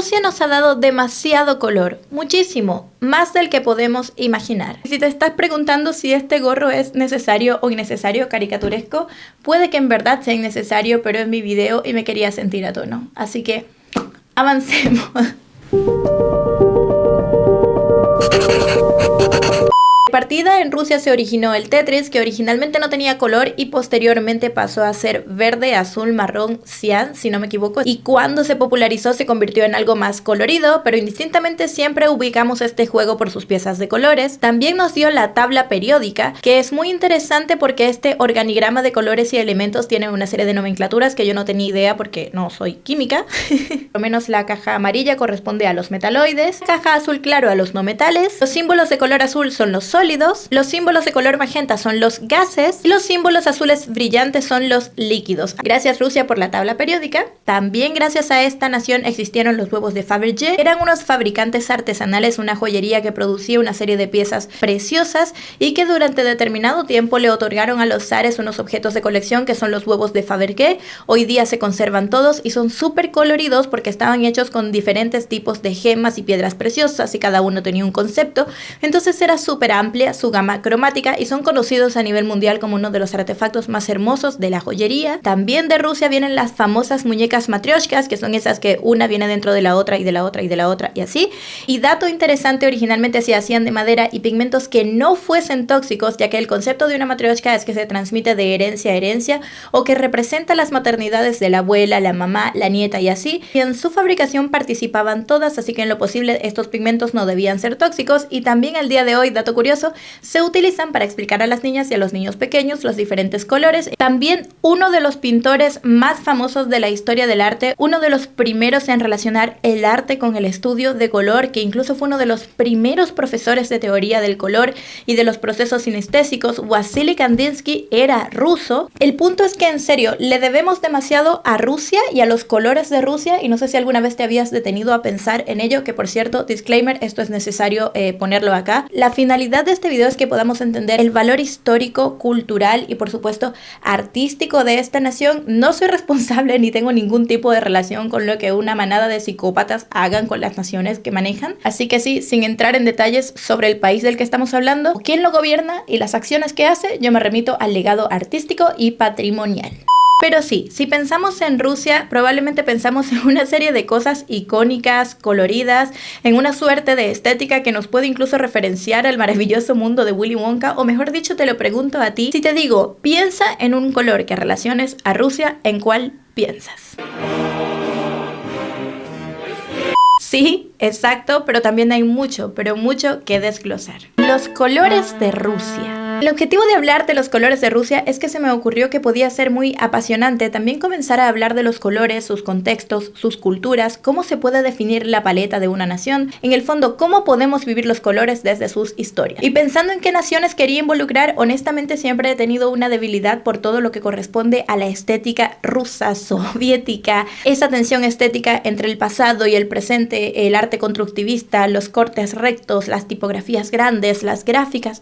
Rusia nos ha dado demasiado color, muchísimo, más del que podemos imaginar. Si te estás preguntando si este gorro es necesario o innecesario, caricaturesco, puede que en verdad sea innecesario, pero es mi video y me quería sentir a tono. Así que, avancemos. De partida, en Rusia se originó el Tetris, que originalmente no tenía color y posteriormente pasó a ser verde, azul, marrón, cian, si no me equivoco. Y cuando se popularizó se convirtió en algo más colorido, pero indistintamente siempre ubicamos este juego por sus piezas de colores. También nos dio la tabla periódica, que es muy interesante porque este organigrama de colores y elementos tiene una serie de nomenclaturas que yo no tenía idea porque no soy química. Por lo menos la caja amarilla corresponde a los metaloides, la caja azul claro a los no metales, los símbolos de color azul son los sólidos, los símbolos de color magenta son los gases y los símbolos azules brillantes son los líquidos. Gracias Rusia por la tabla periódica. También gracias a esta nación existieron los huevos de Fabergé. Eran unos fabricantes artesanales, una joyería que producía una serie de piezas preciosas y que durante determinado tiempo le otorgaron a los zares unos objetos de colección que son los huevos de Fabergé. Hoy día se conservan todos y son súper coloridos porque estaban hechos con diferentes tipos de gemas y piedras preciosas y cada uno tenía un concepto. Entonces era súper amplia su gama cromática y son conocidos a nivel mundial como uno de los artefactos más hermosos de la joyería. También de Rusia vienen las famosas muñecas matrioshkas, que son esas que una viene dentro de la otra y de la otra y de la otra y así. Y dato interesante, originalmente se hacían de madera y pigmentos que no fuesen tóxicos, ya que el concepto de una matrioshka es que se transmite de herencia a herencia o que representa las maternidades de la abuela, la mamá, la nieta y así. Y en su fabricación participaban todas, así que en lo posible estos pigmentos no debían ser tóxicos. Y también al día de hoy, dato curioso, se utilizan para explicar a las niñas y a los niños pequeños los diferentes colores. También uno de los pintores más famosos de la historia del arte, uno de los primeros en relacionar el arte con el estudio de color, que incluso fue uno de los primeros profesores de teoría del color y de los procesos sinestésicos, Vasily Kandinsky, era ruso. El punto es que en serio, le debemos demasiado a Rusia y a los colores de Rusia y no sé si alguna vez te habías detenido a pensar en ello, que por cierto, disclaimer, esto es necesario ponerlo acá. La finalidad de este video es que podamos entender el valor histórico, cultural y por supuesto artístico de esta nación. No soy responsable ni tengo ningún tipo de relación con lo que una manada de psicópatas hagan con las naciones que manejan. Así que sí, sin entrar en detalles sobre el país del que estamos hablando, quién lo gobierna y las acciones que hace, yo me remito al legado artístico y patrimonial. Pero sí, si pensamos en Rusia, probablemente pensamos en una serie de cosas icónicas, coloridas, en una suerte de estética que nos puede incluso referenciar al maravilloso mundo de Willy Wonka, o mejor dicho, te lo pregunto a ti. Si te digo, piensa en un color que relaciones a Rusia, ¿en cuál piensas? Sí, exacto, pero también hay mucho, pero mucho que desglosar. Los colores de Rusia. El objetivo de hablar de los colores de Rusia es que se me ocurrió que podía ser muy apasionante también comenzar a hablar de los colores, sus contextos, sus culturas, cómo se puede definir la paleta de una nación, en el fondo cómo podemos vivir los colores desde sus historias. Y pensando en qué naciones quería involucrar, honestamente siempre he tenido una debilidad por todo lo que corresponde a la estética rusa, soviética, esa tensión estética entre el pasado y el presente, el arte constructivista, los cortes rectos, las tipografías grandes, las gráficas,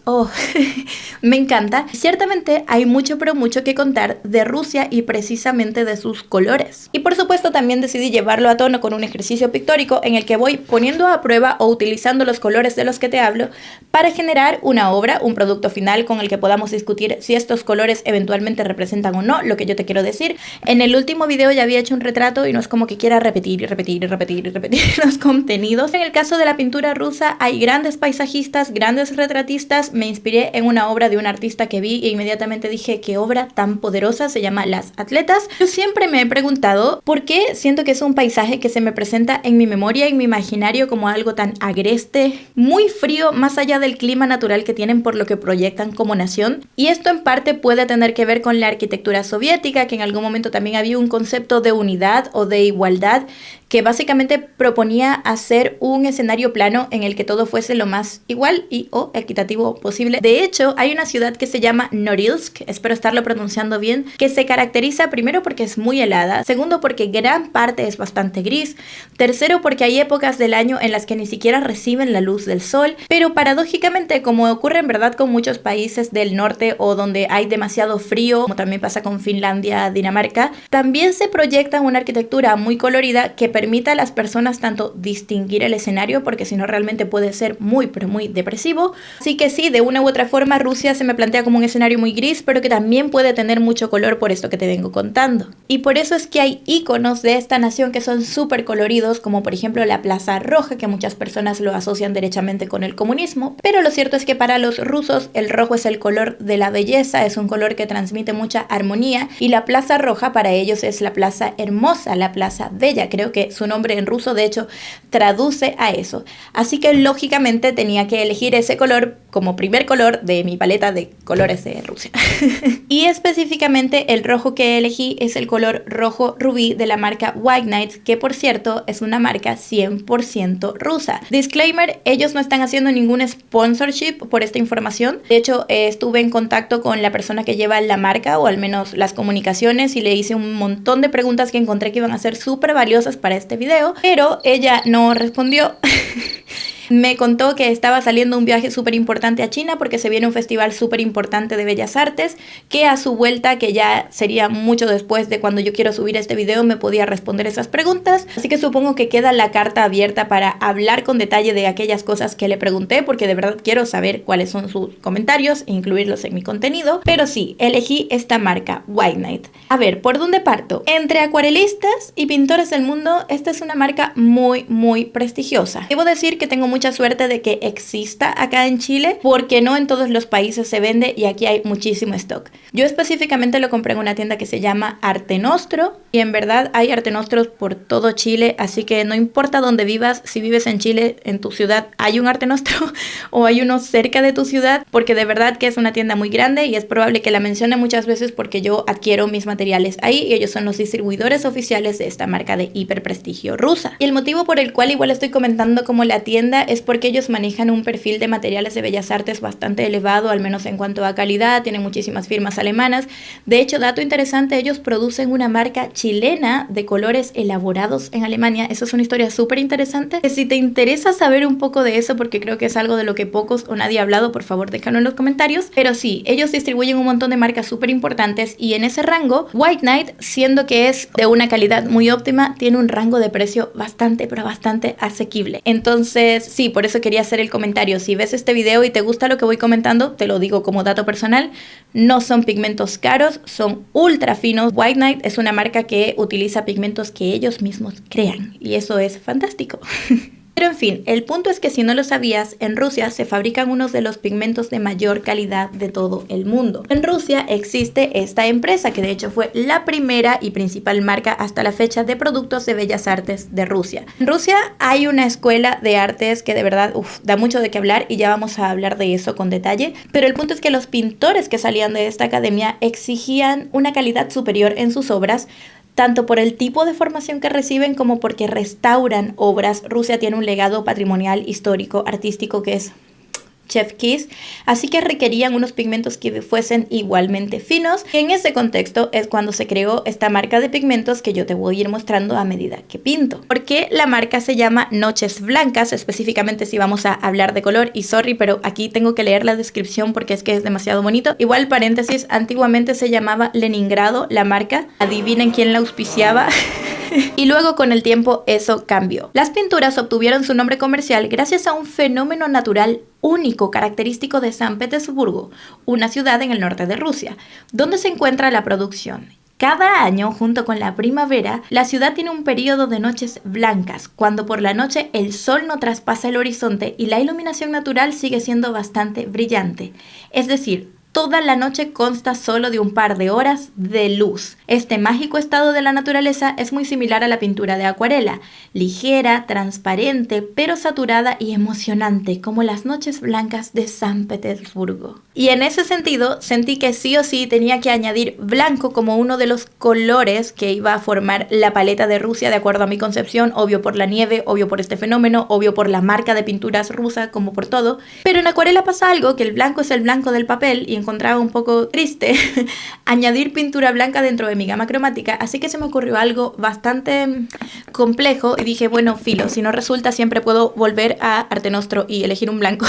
me encanta. Ciertamente hay mucho pero mucho que contar de Rusia y precisamente de sus colores. Y por supuesto también decidí llevarlo a tono con un ejercicio pictórico en el que voy poniendo a prueba o utilizando los colores de los que te hablo para generar una obra, un producto final con el que podamos discutir si estos colores eventualmente representan o no lo que yo te quiero decir. En el último video ya había hecho un retrato y no es como que quiera repetir y repetir y repetir y repetir los contenidos. En el caso de la pintura rusa hay grandes paisajistas, grandes retratistas. Me inspiré en una obra de un artista que vi e inmediatamente dije qué obra tan poderosa, se llama Las Atletas. Yo siempre me he preguntado por qué siento que es un paisaje que se me presenta en mi memoria, en mi imaginario como algo tan agreste, muy frío, más allá del clima natural que tienen por lo que proyectan como nación. Y esto en parte puede tener que ver con la arquitectura soviética, que en algún momento también había un concepto de unidad o de igualdad que básicamente proponía hacer un escenario plano en el que todo fuese lo más igual y o equitativo posible. De hecho, hay una ciudad que se llama Norilsk, espero estarlo pronunciando bien, que se caracteriza primero porque es muy helada, segundo porque gran parte es bastante gris, tercero porque hay épocas del año en las que ni siquiera reciben la luz del sol, pero paradójicamente, como ocurre en verdad con muchos países del norte o donde hay demasiado frío, como también pasa con Finlandia, Dinamarca, también se proyecta una arquitectura muy colorida que permita a las personas tanto distinguir el escenario, porque si no realmente puede ser muy, pero muy depresivo. Así que sí, de una u otra forma Rusia se me plantea como un escenario muy gris, pero que también puede tener mucho color por esto que te vengo contando. Y por eso es que hay iconos de esta nación que son súper coloridos, como por ejemplo la Plaza Roja, que muchas personas lo asocian derechamente con el comunismo, pero lo cierto es que para los rusos el rojo es el color de la belleza, es un color que transmite mucha armonía, y la Plaza Roja para ellos es la plaza hermosa, la plaza bella. Creo que su nombre en ruso de hecho traduce a eso. Así que lógicamente tenía que elegir ese color como primer color de mi paleta de colores de Rusia. Y específicamente el rojo que elegí es el color rojo rubí de la marca White Knight, que por cierto es una marca 100% rusa. Disclaimer, ellos no están haciendo ningún sponsorship por esta información. De hecho, estuve en contacto con la persona que lleva la marca, o al menos las comunicaciones, y le hice un montón de preguntas que encontré que iban a ser súper valiosas para este video, pero ella no respondió. Me contó que estaba saliendo un viaje súper importante a China porque se viene un festival súper importante de bellas artes, que a su vuelta, que ya sería mucho después de cuando yo quiero subir este video, me podía responder esas preguntas. Así que supongo que queda la carta abierta para hablar con detalle de aquellas cosas que le pregunté, porque de verdad quiero saber cuáles son sus comentarios e incluirlos en mi contenido. Pero sí, elegí esta marca, White Knight. A ver, ¿por dónde parto? Entre acuarelistas y pintores del mundo, esta es una marca muy, muy prestigiosa. Debo decir que tengo mucha suerte de que exista acá en Chile, porque no en todos los países se vende y aquí hay muchísimo stock. Yo específicamente lo compré en una tienda que se llama Arte Nostro, y en verdad hay Arte Nostros por todo Chile, así que no importa dónde vivas, si vives en Chile, en tu ciudad hay un Arte Nostro o hay uno cerca de tu ciudad, porque de verdad que es una tienda muy grande y es probable que la mencione muchas veces porque yo adquiero mis materiales ahí y ellos son los distribuidores oficiales de esta marca de hiperprestigio rusa. Y el motivo por el cual igual estoy comentando como la tienda es porque ellos manejan un perfil de materiales de bellas artes bastante elevado, al menos en cuanto a calidad. Tienen muchísimas firmas alemanas. De hecho, dato interesante, ellos producen una marca chilena de colores elaborados en Alemania. Eso es una historia súper interesante. Si te interesa saber un poco de eso, porque creo que es algo de lo que pocos o nadie ha hablado, por favor déjalo en los comentarios. Pero sí, ellos distribuyen un montón de marcas súper importantes, y en ese rango, White Knight, siendo que es de una calidad muy óptima, tiene un rango de precio bastante, pero bastante asequible. Entonces, sí, por eso quería hacer el comentario. Si ves este video y te gusta lo que voy comentando, te lo digo como dato personal, no son pigmentos caros, son ultra finos. White Knight es una marca que utiliza pigmentos que ellos mismos crean, y eso es fantástico. Pero en fin, el punto es que si no lo sabías, en Rusia se fabrican unos de los pigmentos de mayor calidad de todo el mundo. En Rusia existe esta empresa que de hecho fue la primera y principal marca hasta la fecha de productos de bellas artes de Rusia. En Rusia hay una escuela de artes que de verdad da mucho de qué hablar, y ya vamos a hablar de eso con detalle. Pero el punto es que los pintores que salían de esta academia exigían una calidad superior en sus obras, tanto por el tipo de formación que reciben como porque restauran obras. Rusia tiene un legado patrimonial, histórico, artístico que es chef kiss, así que requerían unos pigmentos que fuesen igualmente finos, y en ese contexto es cuando se creó esta marca de pigmentos que yo te voy a ir mostrando a medida que pinto. Porque la marca se llama Noches Blancas, específicamente si vamos a hablar de color, y sorry, pero aquí tengo que leer la descripción porque es que es demasiado bonito. Igual paréntesis, antiguamente se llamaba Leningrado la marca, adivinen quién la auspiciaba. Y luego con el tiempo eso cambió. Las pinturas obtuvieron su nombre comercial gracias a un fenómeno natural único característico de San Petersburgo, una ciudad en el norte de Rusia, donde se encuentra la producción. Cada año, junto con la primavera, la ciudad tiene un periodo de noches blancas, cuando por la noche el sol no traspasa el horizonte y la iluminación natural sigue siendo bastante brillante. Es decir, toda la noche consta solo de un par de horas de luz. Este mágico estado de la naturaleza es muy similar a la pintura de acuarela, ligera, transparente, pero saturada y emocionante, como las noches blancas de San Petersburgo. Y en ese sentido, sentí que sí o sí tenía que añadir blanco como uno de los colores que iba a formar la paleta de Rusia de acuerdo a mi concepción, obvio por la nieve, obvio por este fenómeno, obvio por la marca de pinturas rusa, como por todo. Pero en acuarela pasa algo, que el blanco es el blanco del papel, y en encontraba un poco triste añadir pintura blanca dentro de mi gama cromática, así que se me ocurrió algo bastante complejo y dije, bueno, filo, si no resulta siempre puedo volver a Arte Nostro y elegir un blanco.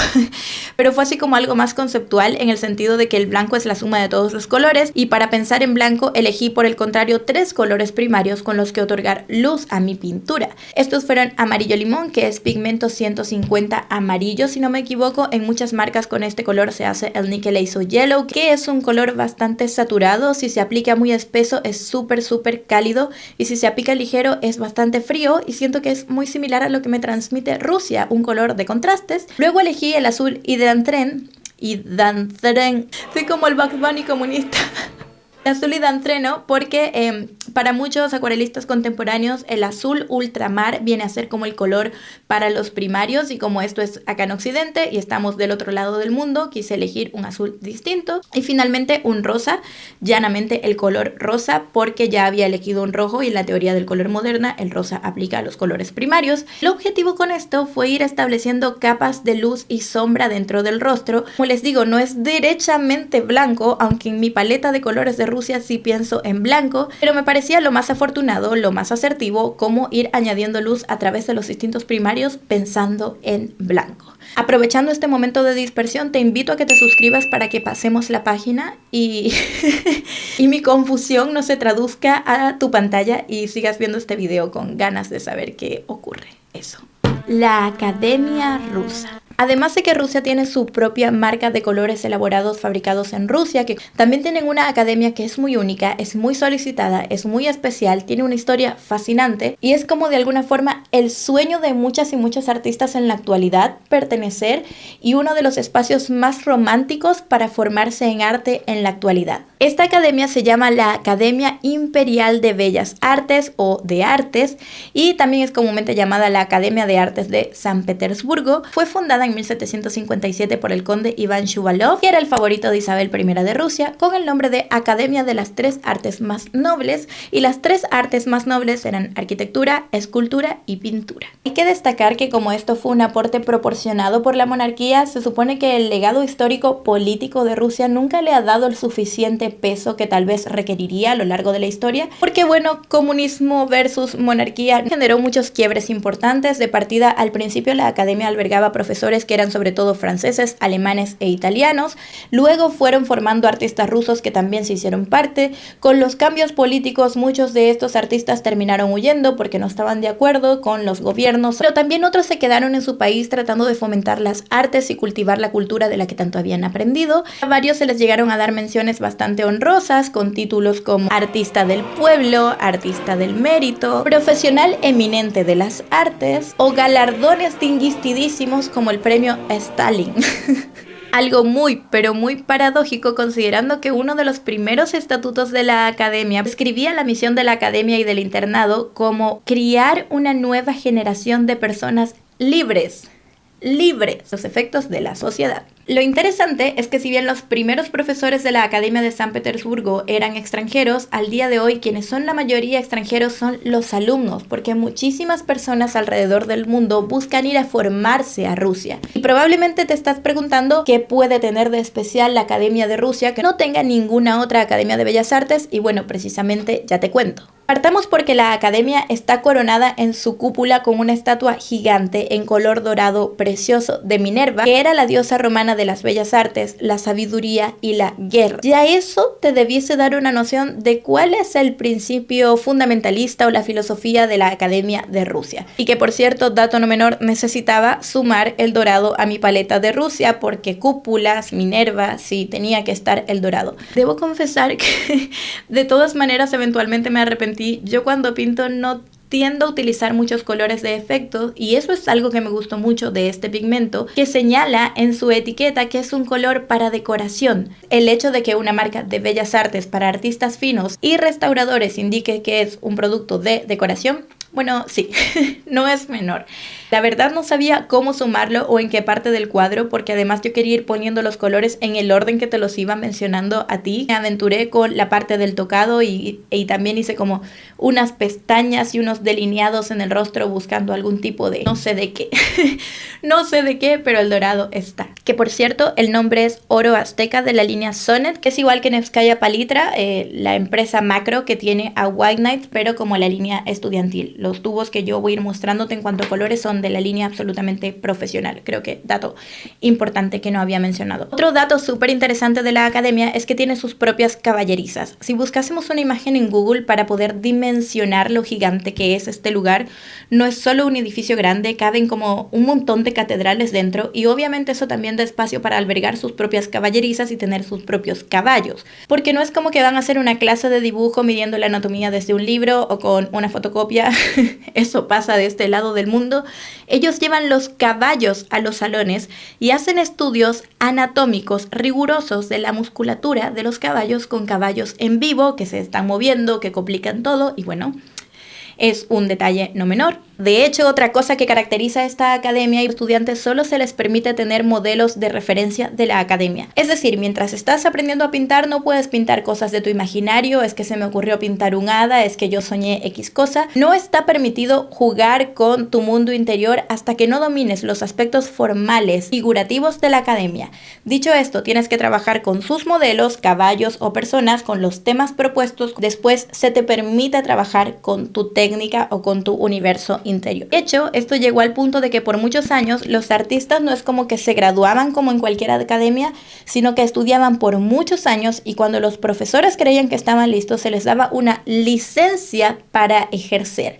Pero fue así como algo más conceptual en el sentido de que el blanco es la suma de todos los colores y para pensar en blanco elegí por el contrario 3 colores primarios con los que otorgar luz a mi pintura. Estos fueron amarillo limón, que es pigmento 150 amarillo, si no me equivoco. En muchas marcas con este color se hace el Nickel Azo Yellow, que es un color bastante saturado. Si se aplica muy espeso es súper cálido y si se aplica ligero es bastante frío y siento que es muy similar a lo que me transmite Rusia, un color de contrastes. Luego elegí el azul Hydrantrene, soy como el Bugs Bunny comunista. Azul hidrantreno porque para muchos acuarelistas contemporáneos el azul ultramar viene a ser como el color para los primarios y como esto es acá en Occidente y estamos del otro lado del mundo, quise elegir un azul distinto y finalmente un rosa, llanamente el color rosa porque ya había elegido un rojo y en la teoría del color moderna el rosa aplica a los colores primarios. El objetivo con esto fue ir estableciendo capas de luz y sombra dentro del rostro. Como les digo, no es derechamente blanco, aunque en mi paleta de colores de Rusia sí pienso en blanco, pero me parecía lo más afortunado, lo más asertivo, como ir añadiendo luz a través de los distintos primarios pensando en blanco. Aprovechando este momento de dispersión, te invito a que te suscribas para que pasemos la página y mi confusión no se traduzca a tu pantalla y sigas viendo este video con ganas de saber qué ocurre. Eso. La Academia Rusa. Además de que Rusia tiene su propia marca de colores elaborados fabricados en Rusia, que también tienen una academia que es muy única, es muy solicitada, es muy especial, tiene una historia fascinante y es como de alguna forma el sueño de muchas y muchos artistas en la actualidad pertenecer y uno de los espacios más románticos para formarse en arte en la actualidad. Esta academia se llama la Academia Imperial de Bellas Artes o de Artes y también es comúnmente llamada la Academia de Artes de San Petersburgo. Fue fundada en 1757 por el conde Iván Shuvalov, que era el favorito de Isabel I de Rusia, con el nombre de Academia de las Tres Artes Más Nobles, y las tres artes más nobles eran arquitectura, escultura y pintura. Hay que destacar que como esto fue un aporte proporcionado por la monarquía, se supone que el legado histórico político de Rusia nunca le ha dado el suficiente peso que tal vez requeriría a lo largo de la historia, porque bueno, comunismo versus monarquía generó muchos quiebres importantes. De partida, al principio la academia albergaba profesores que eran sobre todo franceses, alemanes e italianos. Luego fueron formando artistas rusos que también se hicieron parte. Con los cambios políticos, muchos de estos artistas terminaron huyendo porque no estaban de acuerdo con los gobiernos, pero también otros se quedaron en su país tratando de fomentar las artes y cultivar la cultura de la que tanto habían aprendido. A varios se les llegaron a dar menciones bastante honrosas con títulos como artista del pueblo, artista del mérito, profesional eminente de las artes o galardones distinguidísimos como el premio Stalin. Algo muy, pero muy paradójico considerando que uno de los primeros estatutos de la academia describía la misión de la academia y del internado como criar una nueva generación de personas libres los efectos de la sociedad. Lo interesante es que si bien los primeros profesores de la Academia de San Petersburgo eran extranjeros, al día de hoy quienes son la mayoría extranjeros son los alumnos, porque muchísimas personas alrededor del mundo buscan ir a formarse a Rusia. Y probablemente te estás preguntando qué puede tener de especial la Academia de Rusia que no tenga ninguna otra Academia de Bellas Artes, y bueno, precisamente ya te cuento. Partamos porque la academia está coronada en su cúpula con una estatua gigante en color dorado precioso de Minerva, que era la diosa romana de las bellas artes, la sabiduría y la guerra. Ya eso te debiese dar una noción de cuál es el principio fundamentalista o la filosofía de la Academia de Rusia. Y que por cierto, dato no menor, necesitaba sumar el dorado a mi paleta de Rusia porque cúpulas, Minerva, sí tenía que estar el dorado. Debo confesar que de todas maneras eventualmente me arrepentí. Yo cuando pinto no tiendo a utilizar muchos colores de efecto y eso es algo que me gustó mucho de este pigmento, que señala en su etiqueta que es un color para decoración. El hecho de que una marca de bellas artes para artistas finos y restauradores indique que es un producto de decoración Bueno, sí, no es menor. La verdad no sabía cómo sumarlo o en qué parte del cuadro, porque además yo quería ir poniendo los colores en el orden que te los iba mencionando a ti. Me aventuré con la parte del tocado y también hice como unas pestañas y unos delineados en el rostro buscando algún tipo de no sé de qué. No sé de qué, pero el dorado está. Que por cierto, el nombre es Oro Azteca de la línea Sonnet, que es igual que Nevskaya Palitra, la empresa macro que tiene a White Knight, pero como la línea estudiantil. Los tubos que yo voy a ir mostrándote en cuanto a colores son de la línea absolutamente profesional. Creo que dato importante que no había mencionado. Otro dato súper interesante de la academia es que tiene sus propias caballerizas. Si buscásemos una imagen en Google para poder dimensionar lo gigante que es este lugar, no es solo un edificio grande, caben como un montón de catedrales dentro y obviamente eso también da espacio para albergar sus propias caballerizas y tener sus propios caballos. Porque no es como que van a hacer una clase de dibujo midiendo la anatomía desde un libro o con una fotocopia. Eso pasa de este lado del mundo. Ellos llevan los caballos a los salones y hacen estudios anatómicos rigurosos de la musculatura de los caballos con caballos en vivo que se están moviendo, que complican todo y bueno, es un detalle no menor. De hecho, otra cosa que caracteriza a esta academia y estudiantes solo se les permite tener modelos de referencia de la academia. Es decir, mientras estás aprendiendo a pintar no puedes pintar cosas de tu imaginario, es que se me ocurrió pintar un hada, es que yo soñé X cosa. No está permitido jugar con tu mundo interior hasta que no domines los aspectos formales, figurativos de la academia. Dicho esto, tienes que trabajar con sus modelos, caballos o personas con los temas propuestos. Después se te permite trabajar con tu técnica o con tu universo interior. De hecho, esto llegó al punto de que por muchos años los artistas no es como que se graduaban como en cualquier academia, sino que estudiaban por muchos años y cuando los profesores creían que estaban listos se les daba una licencia para ejercer.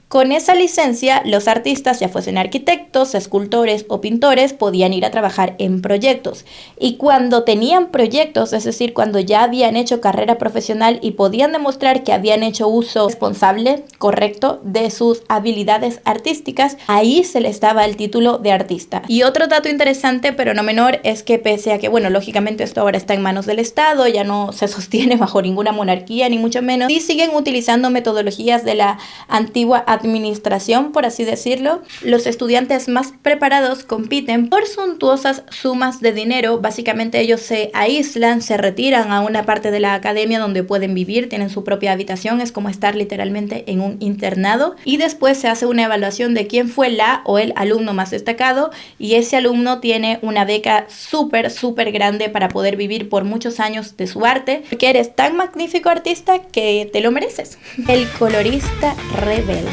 Con esa licencia, los artistas, ya fuesen arquitectos, escultores o pintores, podían ir a trabajar en proyectos. Y cuando tenían proyectos, es decir, cuando ya habían hecho carrera profesional y podían demostrar que habían hecho uso responsable, correcto, de sus habilidades artísticas, ahí se les daba el título de artista. Y otro dato interesante, pero no menor, es que pese a que, bueno, lógicamente esto ahora está en manos del Estado, ya no se sostiene bajo ninguna monarquía, ni mucho menos, sí siguen utilizando metodologías de la antigua administración, por así decirlo. Los estudiantes más preparados compiten por suntuosas sumas de dinero. Básicamente ellos se aíslan, se retiran a una parte de la academia donde pueden vivir, tienen su propia habitación, es como estar literalmente en un internado y después se hace una evaluación de quién fue la o el alumno más destacado y ese alumno tiene una beca súper grande para poder vivir por muchos años de su arte, porque eres tan magnífico artista que te lo mereces. El colorista rebelde.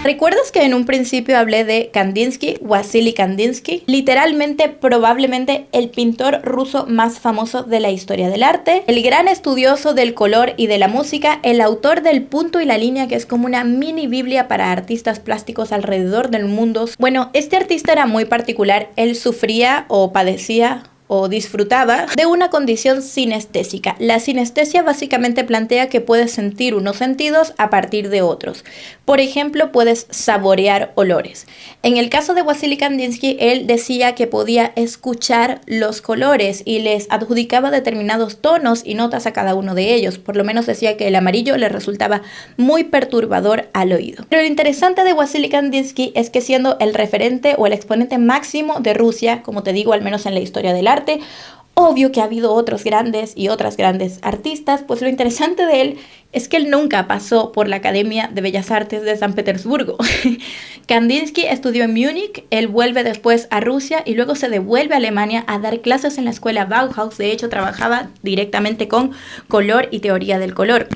¿Recuerdas que en un principio hablé de Kandinsky, Vasily Kandinsky? Literalmente, probablemente el pintor ruso más famoso de la historia del arte, el gran estudioso del color y de la música, el autor del punto y la línea, que es como una mini biblia para artistas plásticos alrededor del mundo. Bueno, este artista era muy particular, él sufría o padecía o disfrutaba de una condición sinestésica. La sinestesia básicamente plantea que puedes sentir unos sentidos a partir de otros. Por ejemplo, puedes saborear olores. En el caso de Vasily Kandinsky, él decía que podía escuchar los colores y les adjudicaba determinados tonos y notas a cada uno de ellos. Por lo menos decía que el amarillo le resultaba muy perturbador al oído. Pero lo interesante de Vasily Kandinsky es que siendo el referente o el exponente máximo de Rusia, como te digo, al menos en la historia del arte, obvio que ha habido otros grandes y otras grandes artistas, pues lo interesante de él es que él nunca pasó por la Academia de Bellas Artes de San Petersburgo. Kandinsky estudió en Múnich, él vuelve después a Rusia y luego se devuelve a Alemania a dar clases en la escuela Bauhaus. De hecho, trabajaba directamente con color y teoría del color.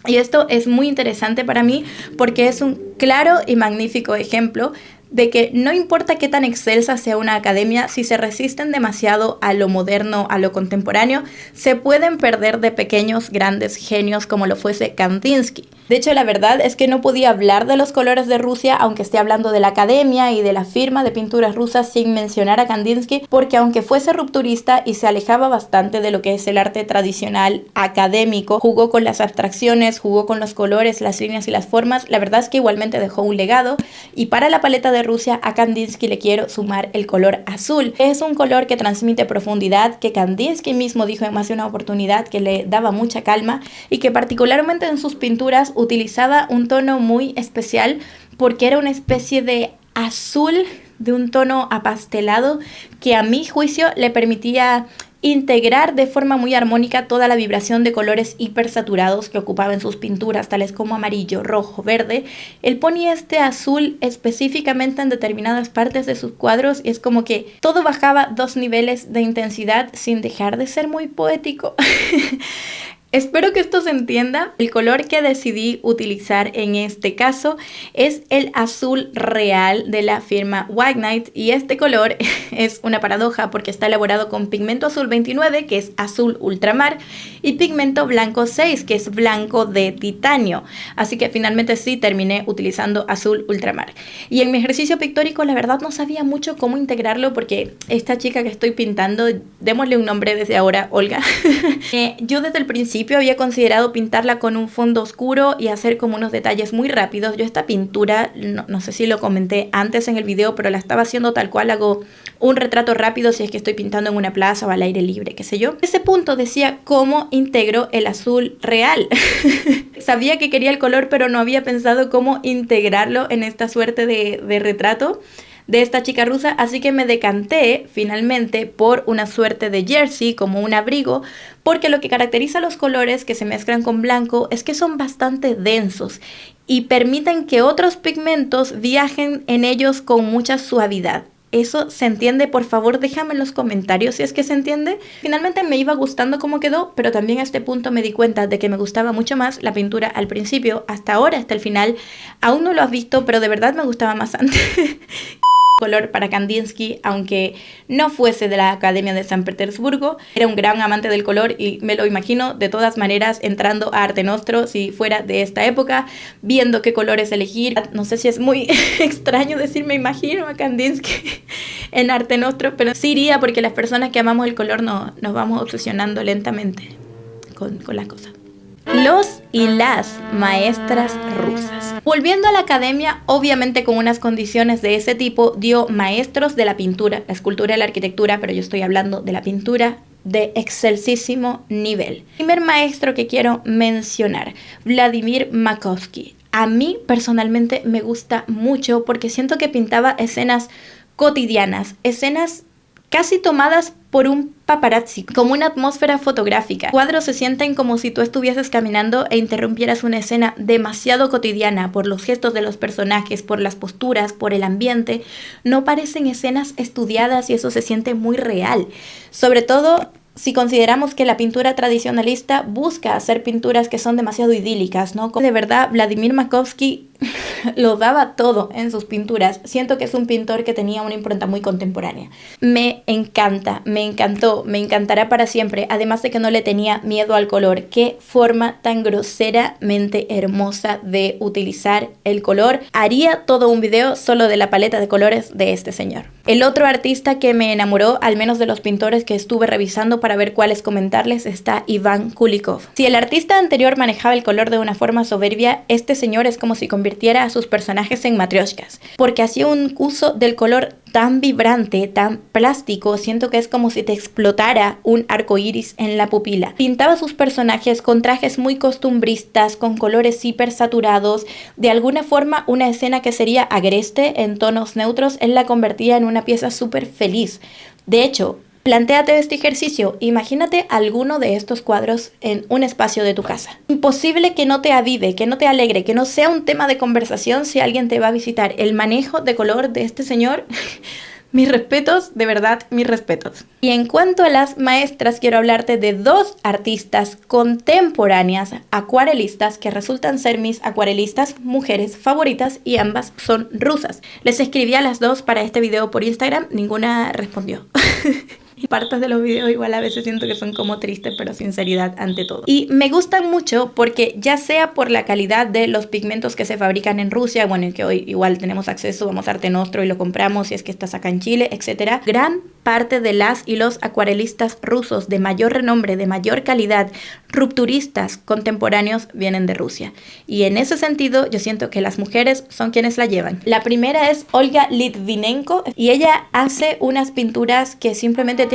Y esto es muy interesante para mí porque es un claro y magnífico ejemplo de que no importa qué tan excelsa sea una academia, si se resisten demasiado a lo moderno, a lo contemporáneo, se pueden perder de pequeños, grandes genios como lo fuese Kandinsky. De hecho, la verdad es que no podía hablar de los colores de Rusia, aunque esté hablando de la academia y de la firma de pinturas rusas, sin mencionar a Kandinsky, porque aunque fuese rupturista y se alejaba bastante de lo que es el arte tradicional académico, jugó con las abstracciones, jugó con los colores, las líneas y las formas, la verdad es que igualmente dejó un legado. Y para la paleta de Rusia, a Kandinsky le quiero sumar el color azul. Es un color que transmite profundidad, que Kandinsky mismo dijo en más de una oportunidad que le daba mucha calma y que particularmente en sus pinturas utilizaba un tono muy especial porque era una especie de azul de un tono apastelado que a mi juicio le permitía integrar de forma muy armónica toda la vibración de colores hipersaturados que ocupaba en sus pinturas, tales como amarillo, rojo, verde. Él ponía este azul específicamente en determinadas partes de sus cuadros y es como que todo bajaba 2 niveles de intensidad sin dejar de ser muy poético. Espero que esto se entienda. El color que decidí utilizar en este caso es el azul real de la firma White Knight, y este color es una paradoja porque está elaborado con pigmento azul 29, que es azul ultramar, y pigmento blanco 6, que es blanco de titanio. Así que finalmente sí terminé utilizando azul ultramar. Y en mi ejercicio pictórico la verdad no sabía mucho cómo integrarlo porque esta chica que estoy pintando, démosle un nombre desde ahora, Olga, yo desde el principio había considerado pintarla con un fondo oscuro y hacer como unos detalles muy rápidos. Yo esta pintura, no sé si lo comenté antes en el video, pero la estaba haciendo tal cual hago un retrato rápido si es que estoy pintando en una plaza o al aire libre, qué sé yo. Ese punto decía cómo integro el azul real. Sabía que quería el color, pero no había pensado cómo integrarlo en esta suerte de retrato de esta chica rusa, así que me decanté finalmente por una suerte de jersey, como un abrigo, porque lo que caracteriza a los colores que se mezclan con blanco es que son bastante densos y permiten que otros pigmentos viajen en ellos con mucha suavidad. ¿Eso se entiende? Por favor, déjame en los comentarios si es que se entiende. Finalmente me iba gustando cómo quedó, pero también a este punto me di cuenta de que me gustaba mucho más la pintura al principio, hasta ahora, hasta el final. Aún no lo has visto, pero de verdad me gustaba más antes. Color para Kandinsky, aunque no fuese de la Academia de San Petersburgo, era un gran amante del color y me lo imagino de todas maneras entrando a Arte Nostro si fuera de esta época, viendo qué colores elegir. No sé si es muy extraño decir me imagino a Kandinsky en Arte Nostro, pero sí iría porque las personas que amamos el color nos vamos obsesionando lentamente con las cosas. Los y las maestras rusas. Volviendo a la academia, obviamente con unas condiciones de ese tipo, dio maestros de la pintura, la escultura y la arquitectura, pero yo estoy hablando de la pintura de excelsísimo nivel. Primer maestro que quiero mencionar, Vladimir Makovsky. A mí personalmente me gusta mucho porque siento que pintaba escenas cotidianas, escenas casi tomadas por un paparazzi, como una atmósfera fotográfica. Los cuadros se sienten como si tú estuvieses caminando e interrumpieras una escena demasiado cotidiana por los gestos de los personajes, por las posturas, por el ambiente. No parecen escenas estudiadas y eso se siente muy real. Sobre todo si consideramos que la pintura tradicionalista busca hacer pinturas que son demasiado idílicas, ¿no? De verdad, Vladimir Makovsky lo daba todo en sus pinturas. Siento que es un pintor que tenía una impronta muy contemporánea. Me encanta, me encantó, me encantará para siempre, además de que no le tenía miedo al color. Qué forma tan groseramente hermosa de utilizar el color. Haría todo un video solo de la paleta de colores de este señor. El otro artista que me enamoró, al menos de los pintores que estuve revisando para ver cuáles comentarles, está Iván Kulikov. Si el artista anterior manejaba el color de una forma soberbia, este señor es como si convirtiera a sus personajes en matrioshkas, porque hacía un uso del color tan vibrante, tan plástico, siento que es como si te explotara un arco iris en la pupila. Pintaba sus personajes con trajes muy costumbristas, con colores hipersaturados. De alguna forma, una escena que sería agreste en tonos neutros, él la convertía en una pieza súper feliz. De hecho, plantéate este ejercicio, imagínate alguno de estos cuadros en un espacio de tu casa. Imposible que no te avive, que no te alegre, que no sea un tema de conversación si alguien te va a visitar. El manejo de color de este señor, mis respetos, de verdad, mis respetos. Y en cuanto a las maestras, quiero hablarte de dos artistas contemporáneas, acuarelistas, que resultan ser mis acuarelistas mujeres favoritas y ambas son rusas. Les escribí a las dos para este video por Instagram, ninguna respondió. Y partes de los videos igual a veces siento que son como tristes, pero sinceridad ante todo. Y me gustan mucho porque ya sea por la calidad de los pigmentos que se fabrican en Rusia, bueno, que hoy igual tenemos acceso, vamos a Arte Nostro y lo compramos si es que estás acá en Chile, etc. Gran parte de las y los acuarelistas rusos de mayor renombre, de mayor calidad, rupturistas contemporáneos, vienen de Rusia. Y en ese sentido yo siento que las mujeres son quienes la llevan. La primera es Olga Litvinenko y ella hace unas pinturas que simplemente tienen...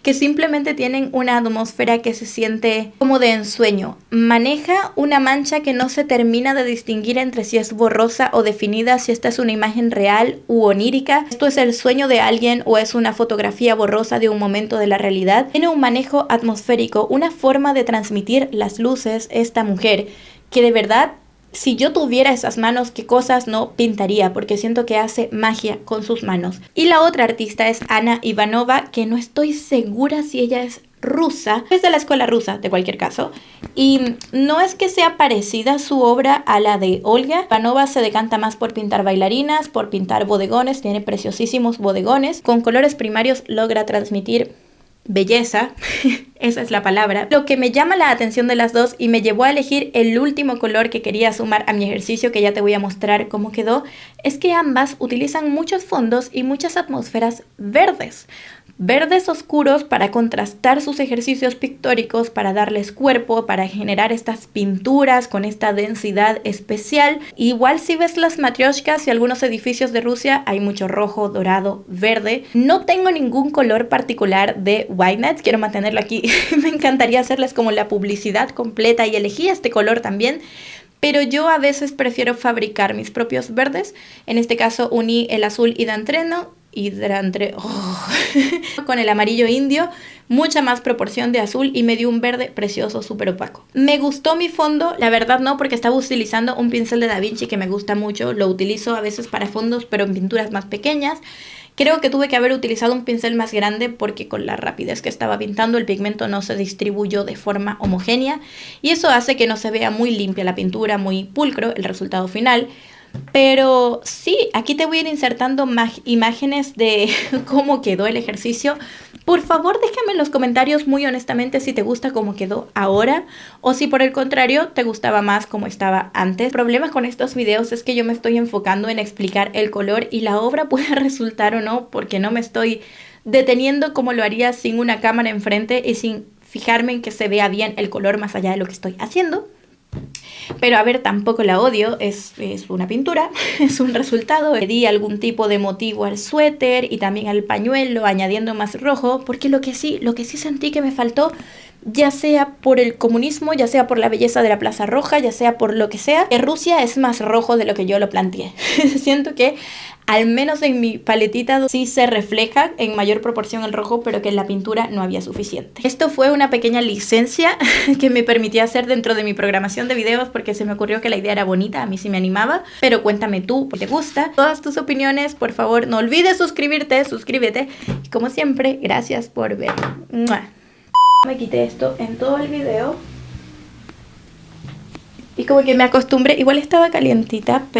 que simplemente tienen una atmósfera que se siente como de ensueño. Maneja una mancha que no se termina de distinguir entre si es borrosa o definida, si esta es una imagen real u onírica. Esto es el sueño de alguien o es una fotografía borrosa de un momento de la realidad. Tiene un manejo atmosférico, una forma de transmitir las luces esta mujer, que de verdad, si yo tuviera esas manos, qué cosas no pintaría, porque siento que hace magia con sus manos. Y la otra artista es Anna Ivanova, que no estoy segura si ella es rusa, es de la escuela rusa de cualquier caso, y no es que sea parecida su obra a la de Olga. Ivanova se decanta más por pintar bailarinas, por pintar bodegones, tiene preciosísimos bodegones, con colores primarios logra transmitir belleza, esa es la palabra. Lo que me llama la atención de las dos y me llevó a elegir el último color que quería sumar a mi ejercicio, que ya te voy a mostrar cómo quedó, es que ambas utilizan muchos fondos y muchas atmósferas verdes. Verdes oscuros para contrastar sus ejercicios pictóricos, para darles cuerpo, para generar estas pinturas con esta densidad especial. Igual si ves las matrioshkas y algunos edificios de Rusia, hay mucho rojo, dorado, verde. No tengo ningún color particular de Ynet, quiero mantenerlo aquí. Me encantaría hacerles como la publicidad completa y elegí este color también. Pero yo a veces prefiero fabricar mis propios verdes. En este caso uní el azul hidrantreno con el amarillo indio, mucha más proporción de azul y me dio un verde precioso, súper opaco. Me gustó mi fondo, la verdad no, porque estaba utilizando un pincel de Da Vinci que me gusta mucho, lo utilizo a veces para fondos pero en pinturas más pequeñas. Creo que tuve que haber utilizado un pincel más grande porque con la rapidez que estaba pintando el pigmento no se distribuyó de forma homogénea y eso hace que no se vea muy limpia la pintura, muy pulcro el resultado final. Pero sí, aquí te voy a ir insertando más imágenes de cómo quedó el ejercicio. Por favor, déjame en los comentarios muy honestamente si te gusta cómo quedó ahora o si por el contrario te gustaba más como estaba antes. El problema con estos videos es que yo me estoy enfocando en explicar el color y la obra puede resultar o no, porque no me estoy deteniendo como lo haría sin una cámara enfrente y sin fijarme en que se vea bien el color más allá de lo que estoy haciendo. Pero a ver, tampoco la odio, es una pintura, es un resultado. Le di algún tipo de motivo al suéter y también al pañuelo, añadiendo más rojo, porque lo que sí sentí que me faltó, ya sea por el comunismo, ya sea por la belleza de la Plaza Roja, ya sea por lo que sea, que Rusia es más rojo de lo que yo lo planteé. Siento que al menos en mi paletita sí se refleja en mayor proporción el rojo, pero que en la pintura no había suficiente. Esto fue una pequeña licencia que me permitía hacer dentro de mi programación de videos porque se me ocurrió que la idea era bonita, a mí sí me animaba, pero cuéntame tú, ¿te gusta? Todas tus opiniones, por favor, no olvides suscribirte, suscríbete. Y como siempre, gracias por ver. ¡Mua! Me quité esto en todo el video y como que me acostumbré, igual estaba calientita, pero